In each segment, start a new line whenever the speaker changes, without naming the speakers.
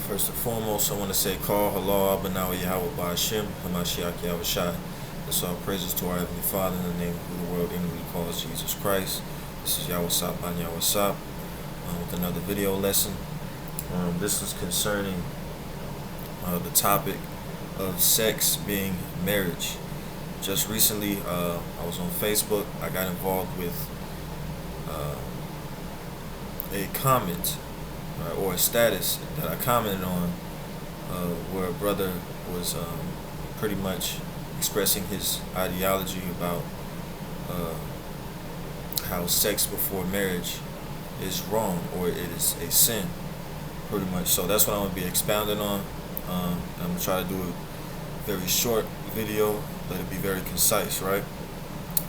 First and foremost, I want to say, Call Halal Abanawa Yahweh Ba'ashim, Hamashiach Yahweh Shai. That's all praises to our Heavenly Father in the name of who the world inwardly calls Jesus Christ. This is Yahweh Sap Ban Yahweh Sap with another video lesson. This is concerning the topic of sex being marriage. Just recently, I was on Facebook. I got involved with a comment or a status that I commented on where a brother was pretty much expressing his ideology about how sex before marriage is wrong, or it is a sin, pretty much. So that's what I'm going to be expounding on. I'm going to try to do a very short video, let it be very concise, right?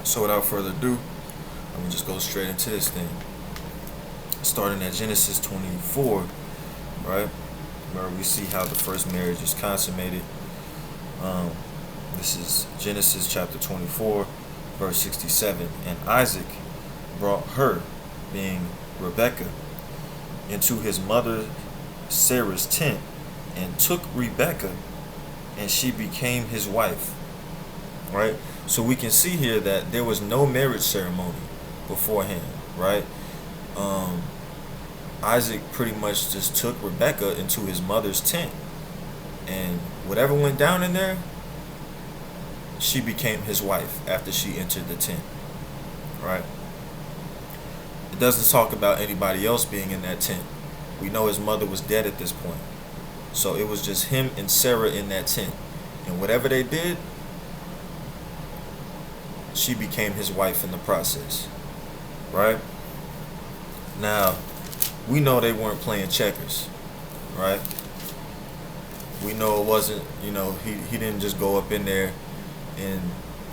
So without further ado, I'm going to just go straight into this thing. Starting at Genesis 24, right, where we see how the first marriage is consummated. This is Genesis chapter 24, verse 67. And Isaac brought her, being Rebekah, into his mother Sarah's tent, and took Rebekah, and she became his wife. Right? So we can see here that there was no marriage ceremony beforehand, right? Isaac pretty much just took Rebekah into his mother's tent, and whatever went down in there, she became his wife after she entered the tent, right? It doesn't talk about anybody else being in that tent. We know his mother was dead at this point, so it was just him and Sarah in that tent, and whatever they did, she became his wife in the process, right? Now, we know they weren't playing checkers, right? We know it wasn't, he didn't just go up in there and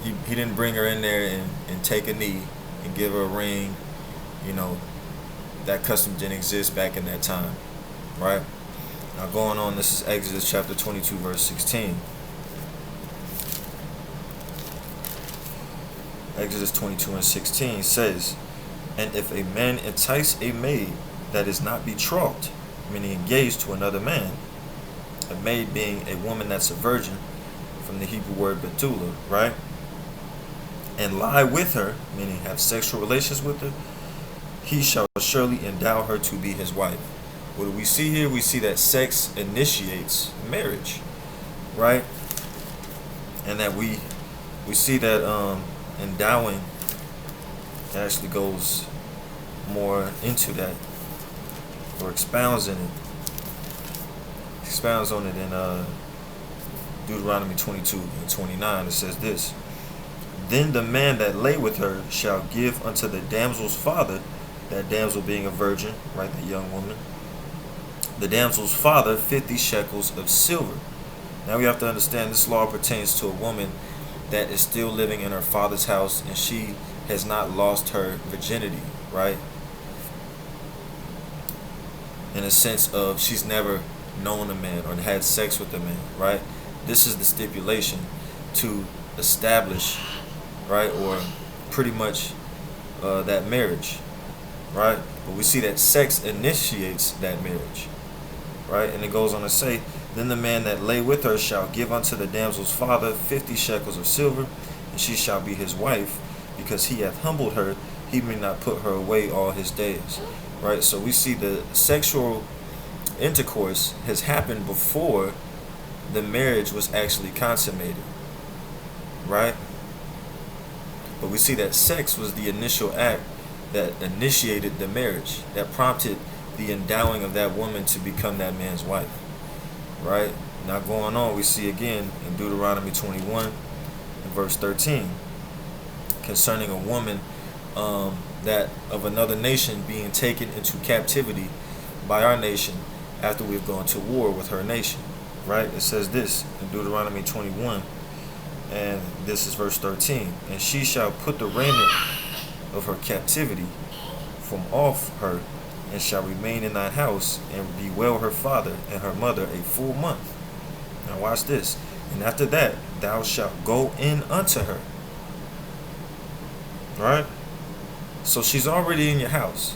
he didn't bring her in there and take a knee and give her a ring. That custom didn't exist back in that time, right? Now going on, this is Exodus chapter 22, verse 16. Exodus 22 and 16 says, "And if a man entice a maid that is not betrothed," meaning engaged to another man, a maid being a woman that's a virgin, from the Hebrew word betula, right? "And lie with her," meaning have sexual relations with her, "he shall surely endow her to be his wife." What do we see here? We see that sex initiates marriage, right? And that we see that endowing actually goes more into that, or expounds on it in Deuteronomy 22 and 29. It says this: "Then the man that lay with her shall give unto the damsel's father," that damsel being a virgin, right, the young woman, "the damsel's father 50 shekels of silver." Now we have to understand this law pertains to a woman that is still living in her father's house and she has not lost her virginity, right? In a sense of she's never known a man or had sex with a man, right? This is the stipulation to establish, right, or pretty much that marriage, right? But we see that sex initiates that marriage, right? And it goes on to say, "Then the man that lay with her shall give unto the damsel's father 50 shekels of silver, and she shall be his wife, because he hath humbled her, he may not put her away all his days." Right? So we see the sexual intercourse has happened before the marriage was actually consummated, right? But we see that sex was the initial act that initiated the marriage, that prompted the endowing of that woman to become that man's wife, right? Now going on, we see again in Deuteronomy 21 and verse 13 concerning a woman that of another nation being taken into captivity by our nation after we've gone to war with her nation, right? It says this in Deuteronomy 21, and this is verse 13: "And she shall put the raiment of her captivity from off her, and shall remain in thy house, and bewail her father and her mother a full month." Now watch this. "And after that thou shalt go in unto her." Right? So she's already in your house,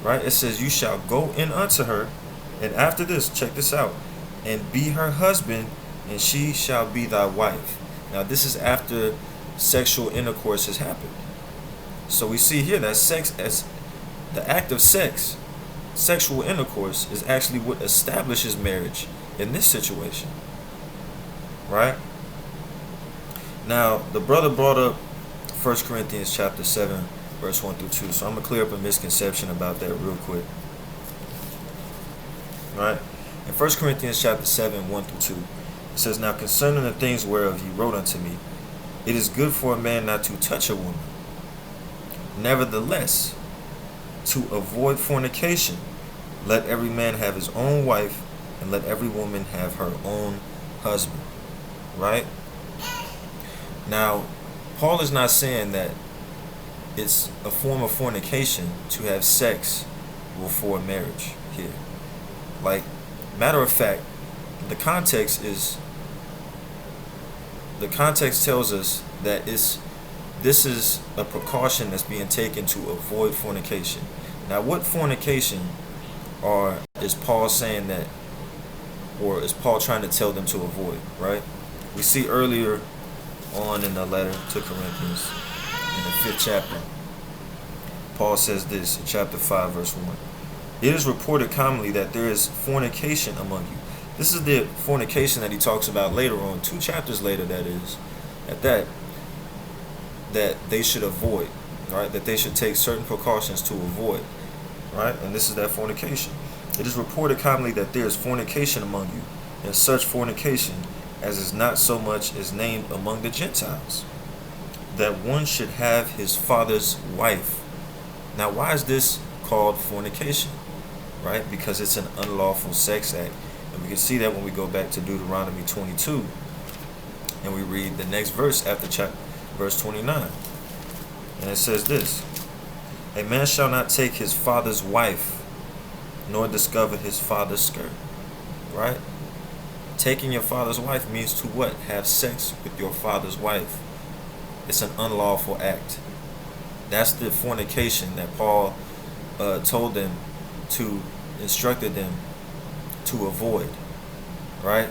right? It says you shall go in unto her, And after this, check this out, and be her husband, and she shall be thy wife. Now this is after sexual intercourse has happened. So we see here that sex, as the act of sex, sexual intercourse, is actually what establishes marriage in this situation. Right? Now, the brother brought up 1 Corinthians chapter 7, verse 1 through 2. So I'm going to clear up a misconception about that real quick. Right? In 1 Corinthians chapter 7, 1 through 2, it says, Now concerning the things whereof he wrote unto me, it is good for a man not to touch a woman. Nevertheless, to avoid fornication, let every man have his own wife, and let every woman have her own husband. Right? Now, Paul is not saying that it's a form of fornication to have sex before marriage here. Like, matter of fact, the context tells us that this is a precaution that's being taken to avoid fornication. Now, what fornication is Paul saying that, or is Paul trying to tell them to avoid, right? We see earlier on in the letter to Corinthians, in the 5th chapter, Paul says this in chapter 5, verse 1. It is reported commonly that there is fornication among you. This is the fornication that he talks about later on, 2 chapters later, that is, that they should avoid, right? That they should take certain precautions to avoid, right? And this is that fornication. It is reported commonly that there is fornication among you, and such fornication as is not so much as named among the Gentiles, that one should have his father's wife. Now, why is this called fornication? Right? Because it's an unlawful sex act. And we can see that when we go back to Deuteronomy 22 and we read the next verse after verse 29. And it says this: A man shall not take his father's wife, nor discover his father's skirt. Right? Taking your father's wife means to what? Have sex with your father's wife. It's an unlawful act. That's the fornication that Paul told them to, instructed them to avoid, right?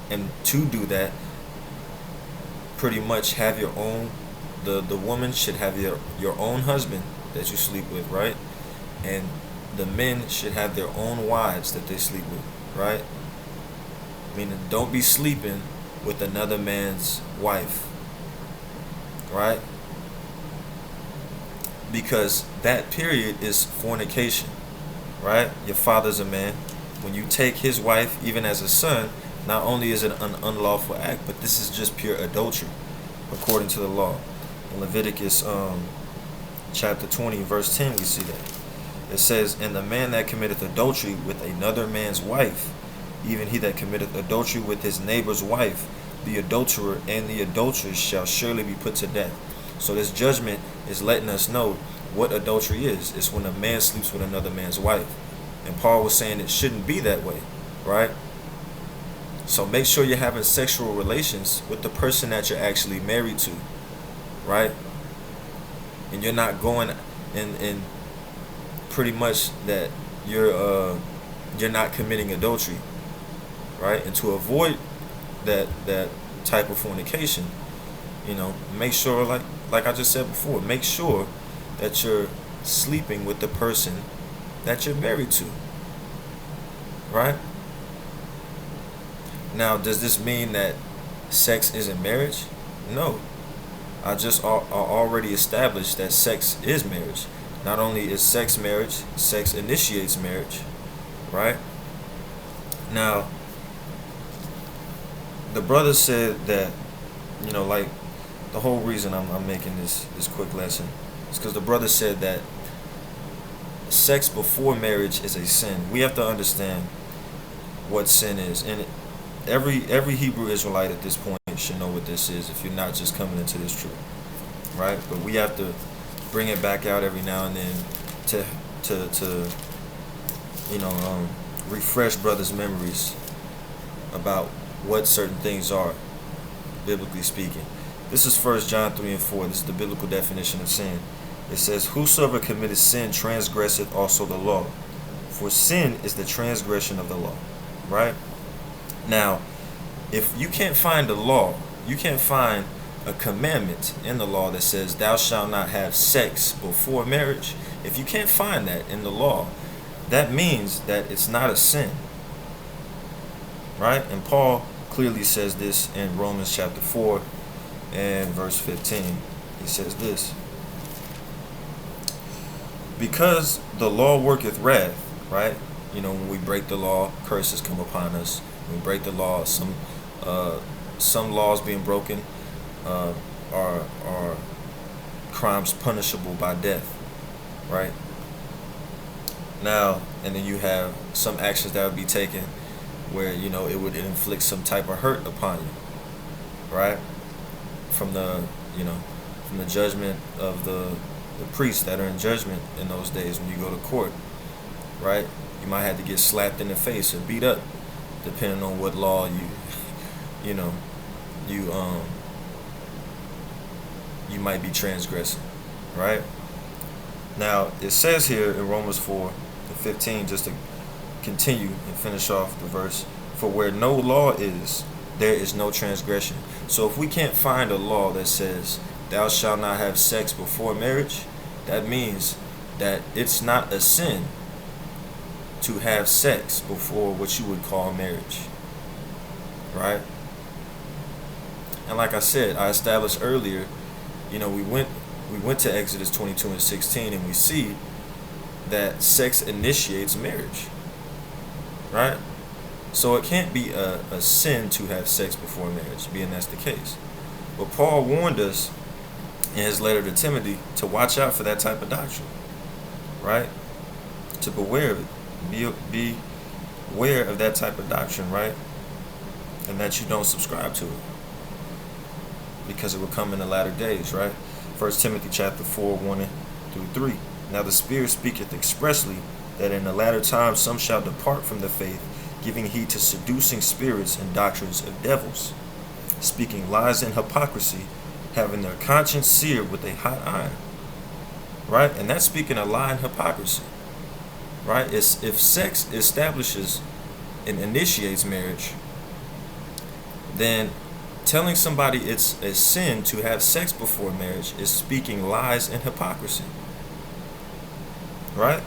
And to do that, pretty much have your own, the woman should have your own husband that you sleep with, right? And the men should have their own wives that they sleep with, right? Meaning, don't be sleeping with another man's wife, right? Because that period is fornication, right? Your father's a man. When you take his wife, even as a son, not only is it an unlawful act, but this is just pure adultery, according to the law. In Leviticus chapter 20, verse 10, we see that. It says, And the man that committeth adultery with another man's wife, even he that committeth adultery with his neighbor's wife, the adulterer and the adulteress shall surely be put to death. So this judgment is letting us know what adultery is. It's when a man sleeps with another man's wife. And Paul was saying it shouldn't be that way, right? So make sure you're having sexual relations with the person that you're actually married to, right? And you're not going in pretty much that you're not committing adultery, right? And to avoid that type of fornication, make sure, like I just said before, make sure that you're sleeping with the person that you're married to, right? Now, does this mean that sex isn't marriage? No. I already established that sex is marriage. Not only is sex marriage, sex initiates marriage, right? Now, the brother said that, like, the whole reason I'm making this quick lesson is because the brother said that sex before marriage is a sin. We have to understand what sin is, and every Hebrew Israelite at this point should know what this is if you're not just coming into this truth, right? But we have to bring it back out every now and then to refresh brothers' memories about what certain things are, biblically speaking. This is 1 John 3 and 4. This is the biblical definition of sin. It says, Whosoever committeth sin transgresseth also the law. For sin is the transgression of the law. Right? Now, if you can't find a law, you can't find a commandment in the law that says thou shalt not have sex before marriage. If you can't find that in the law, that means that it's not a sin. Right? And Paul clearly says this in Romans chapter 4 and verse 15. He says this: because the law worketh wrath. Right? You know, when we break the law, curses come upon us. When we break the law, some laws being broken are crimes punishable by death. Right? Now, and then you have some actions that would be taken where, you know, it would inflict some type of hurt upon you. Right? From the judgment of the priests that are in judgment in those days when you go to court. Right? You might have to get slapped in the face or beat up, depending on what law you might be transgressing. Right? Now, it says here in Romans 4:15, just to continue and finish off the verse, for where no law is, there is no transgression. So if we can't find a law that says thou shalt not have sex before marriage, that means that it's not a sin to have sex before what you would call marriage. Right? And like I said, I established earlier, you know, we went to Exodus 22:16, and we see that sex initiates marriage. Right? So it can't be a sin to have sex before marriage, being that's the case. But Paul warned us in his letter to Timothy to watch out for that type of doctrine. Right? To beware of it. Be aware of that type of doctrine, right? And that you don't subscribe to it, because it will come in the latter days, right? 1 Timothy chapter 4:1-3. Now the Spirit speaketh expressly that in the latter times some shall depart from the faith, giving heed to seducing spirits and doctrines of devils, speaking lies and hypocrisy, having their conscience seared with a hot iron. Right? And that's speaking a lie and hypocrisy. Right? If sex establishes and initiates marriage, then telling somebody it's a sin to have sex before marriage is speaking lies and hypocrisy. Right?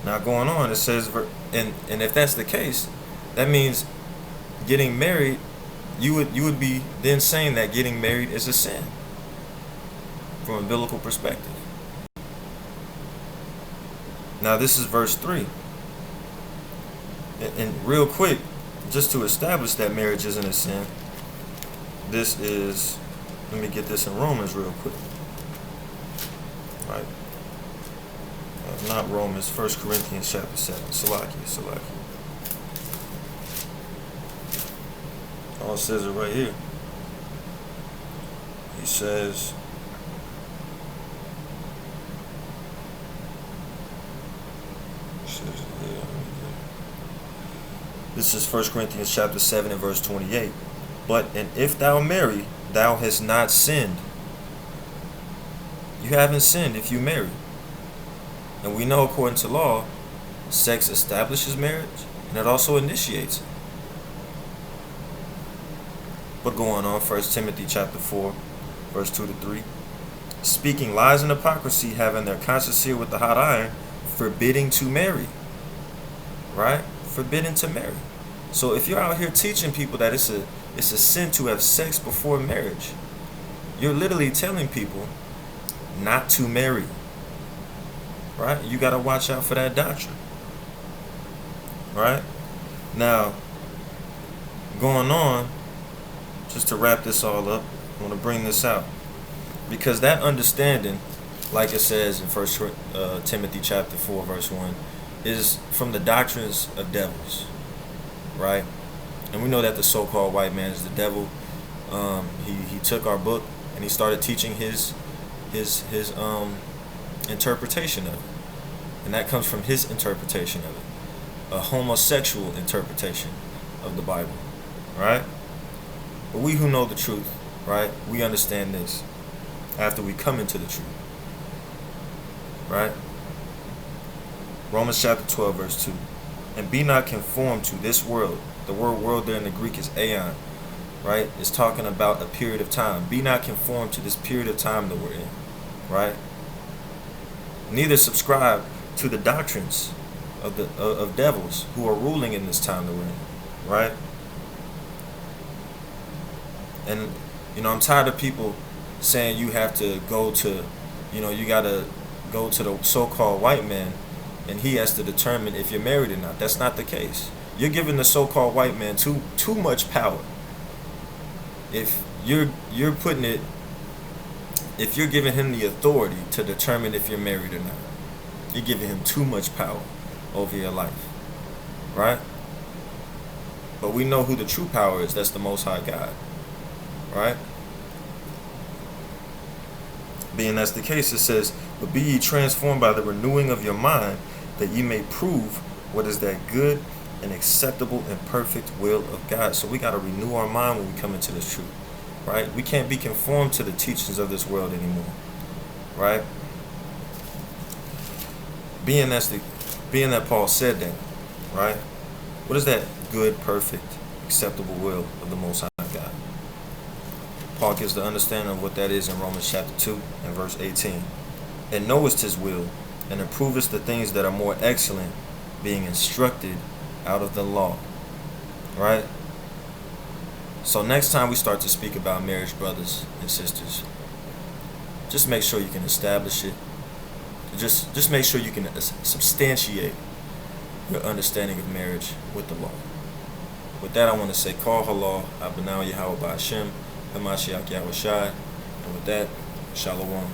Now going on, it says, and if that's the case, that means getting married, you would be then saying that getting married is a sin from a biblical perspective. Now this is verse 3. And real quick, just to establish that marriage isn't a sin, this is, let me get this in Romans real quick. Right? Not Romans, 1 Corinthians chapter 7. Salakia. Paul says it right here. He says, this is 1 Corinthians chapter 7 and verse 28. And if thou marry, thou hast not sinned. You haven't sinned if you marry. And we know according to law, sex establishes marriage and it also initiates it. But going on, 1 Timothy chapter 4, verse 2-3. Speaking lies and hypocrisy, having their conscience seared with the hot iron, forbidding to marry. Right? Forbidden to marry. So if you're out here teaching people that it's a sin to have sex before marriage, you're literally telling people not to marry. Right? You got to watch out for that doctrine. Right? Now, going on, just to wrap this all up, I want to bring this out. Because that understanding, like it says in 1 Timothy chapter 4, verse 1, is from the doctrines of devils. Right? And we know that the so-called white man is the devil. He took our book and he started teaching his interpretation of it. And that comes from his interpretation of it. A homosexual interpretation of the Bible. Right? But we who know the truth, right, we understand this after we come into the truth. Right? Romans chapter 12, verse 2. And be not conformed to this world. The word world there in the Greek is aeon, right? It's talking about a period of time. Be not conformed to this period of time that we're in, right? Neither subscribe to the doctrines of devils who are ruling in this time that we're in, right? And, I'm tired of people saying you have to go to, you got to go to the so-called white man and he has to determine if you're married or not. That's not the case. You're giving the so-called white man too much power. If you're giving him the authority to determine if you're married or not, you're giving him too much power over your life, right? But we know who the true power is. That's the Most High God, right? Being that's the case, it says, but be ye transformed by the renewing of your mind, that ye may prove what is that good and acceptable and perfect will of God. So we got to renew our mind when we come into this truth, right? We can't be conformed to the teachings of this world anymore, right? Being that Paul said that, right? What is that good, perfect, acceptable will of the Most High God? Paul gives the understanding of what that is in Romans chapter 2 and verse 18. And knowest his will, and approvest the things that are more excellent, being instructed out of the law. Right? So next time we start to speak about marriage, brothers and sisters, just make sure you can establish it. Just make sure you can substantiate your understanding of marriage with the law. With that, I want to say, Call Halal, Abanaw Yahweh Ba'Ashem, Hamashiach Yahweh Shai. And with that, Shalom.